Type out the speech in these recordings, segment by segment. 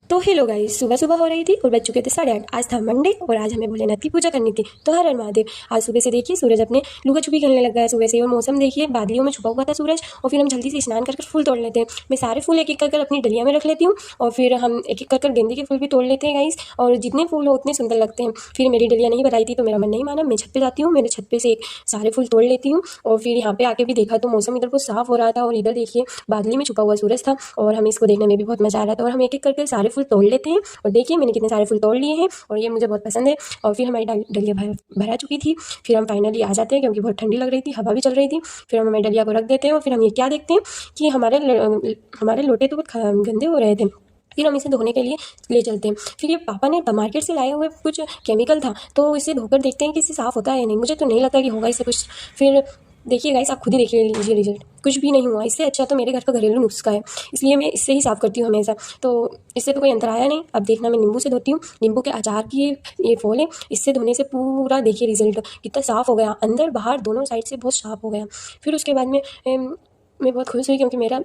तो hello guys, सुबह सुबह हो रही थी और बज चुके थे 8:30। आज था मंडे और आज हमें भोलेनाथ की पूजा करनी थी। तो हर हर महादेव। आज सुबह से देखिए सूरज अपने लुका छुपी खेलने लग गया है सुबह से, और मौसम देखिए बादलियों में छुपा हुआ था सूरज। और फिर हम जल्दी से स्नान कर फूल तोड़ लेते हैं। मैं सारे फूल एक एक कर अपनी डलिया में रख लेती हूँ और फिर हम एक एक कर गेंदे के फूल भी तोड़ लेते हैं गाइस। और जितने फूल हो उतने सुंदर लगते हैं। फिर मेरी डलिया नहीं भराई थी तो मेरा मन नहीं माना, मैं छत पे जाती हूँ, मेरे छत पे से एक सारे फूल तोड़ लेती हूँ। और फिर यहाँ पे आके भी देखा तो मौसम इधर बहुत साफ हो रहा था और इधर देखिए बादली में छुपा हुआ सूरज था और हमें इसको देखने में भी बहुत मजा आ रहा था। और हम एक एक करके सारे फूल तोड़ लेते हैं। और देखिए मैंने कितने सारे फूल तोड़ लिए हैं और ये मुझे बहुत पसंद है। और फिर हमारी डलिया भरा चुकी थी। फिर हम फाइनली आ जाते हैं क्योंकि बहुत ठंडी लग रही थी, हवा भी चल रही थी। फिर हम हमारी डलिया को रख देते हैं और फिर हम ये क्या देखते हैं कि हमारे लोटे तो बहुत गंदे हो रहे थे। फिर हम इसे धोने के लिए ले चलते हैं। फिर ये पापा ने मार्केट से लाए हुए कुछ केमिकल था तो इसे धोकर देखते हैं कि इससे साफ़ होता है या नहीं। मुझे तो नहीं लगता कि होगा इससे कुछ। फिर देखिए गाइस, आप खुद ही देख लीजिए रिजल्ट, कुछ भी नहीं हुआ। इससे अच्छा तो मेरे घर का घरेलू नुस्खा है, इसलिए मैं इससे ही साफ़ करती हूँ हमेशा। तो इससे तो कोई अंतर आया नहीं। अब देखना, मैं नींबू से धोती हूँ। नींबू के अचार की ये फोल है, इससे धोने से पूरा देखिए रिजल्ट कितना साफ़ हो गया, अंदर बाहर दोनों साइड से बहुत साफ़ हो गया। फिर उसके बाद में मैं बहुत खुश हुई क्योंकि मेरा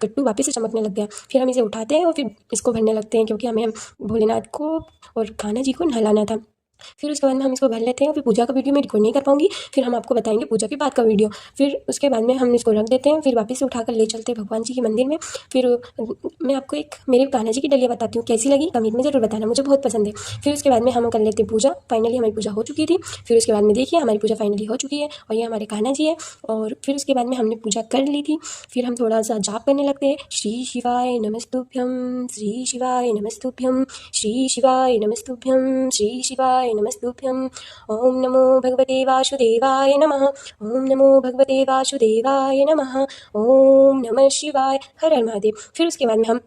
कट्टू वापस से चमकने लग गया। फिर हम इसे उठाते हैं और फिर इसको भरने लगते हैं क्योंकि हमें भोलेनाथ को और कान्हा जी को नहलाना था। फिर उसके बाद में हम इसको भर लेते हैं और फिर पूजा का वीडियो मैं रिकॉर्ड नहीं कर पाऊँगी, फिर हम आपको बताएंगे पूजा के बाद का वीडियो। फिर उसके बाद में हम इसको रख देते हैं, फिर वापस से उठाकर ले चलते हैं भगवान जी के मंदिर में। फिर मैं आपको एक मेरे कान्हा जी की डलिया बताती हूँ, कैसी लगी कमेंट में ज़रूर बताना, मुझे बहुत पसंद है। फिर उसके बाद में हम कर लेते हैं पूजा। फाइनली हमारी पूजा हो चुकी थी। फिर उसके बाद में देखिए हमारी पूजा फाइनली हो चुकी है और ये हमारे कान्हा जी है। और फिर उसके बाद में हमने पूजा कर ली थी। फिर हम थोड़ा सा जाप करने लगते हैं। श्री शिवाय नमस्तुभ्यं, श्री शिवाय नमस्तुभ्यं, श्री शिवाय नमस्तुभ्यं, श्री शिवाय नमस्तुभ्यं। ओम नमो भगवते वासुदेवाय नमः, ओम नमो भगवते वासुदेवाय नमः, ओम नमः शिवाय। हर हर महादेव। फिर उसके बाद में हम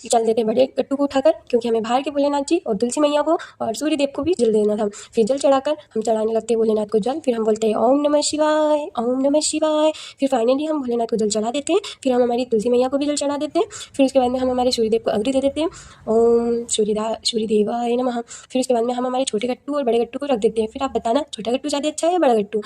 चल देते बड़े कट्टू को उठाकर, क्योंकि हमें बाहर के भोलेनाथ जी और तुलसी मैया को और सूर्य देव को भी जल देना था। फिर जल चढ़ाकर हम चढ़ाने लगते हैं भोलेनाथ को जल। फिर हम बोलते हैं ओम नमः शिवाय, ओम नमः शिवाय। फिर फाइनली हम भोलेनाथ को जल चढ़ा देते हैं। फिर हम हमारी तुलसी मैया को भी जल चढ़ा देते हैं। फिर उसके बाद में हम हमारे सूर्यदेव को अग्नि दे देते हैं, ओम सूर्यदेवाय नमः। फिर उसके बाद में हम हमारे छोटे कट्टू और बड़े कट्टू को रख देते हैं। फिर आप बताना छोटा कट्टू ज़्यादा अच्छा है या बड़ा कट्टू।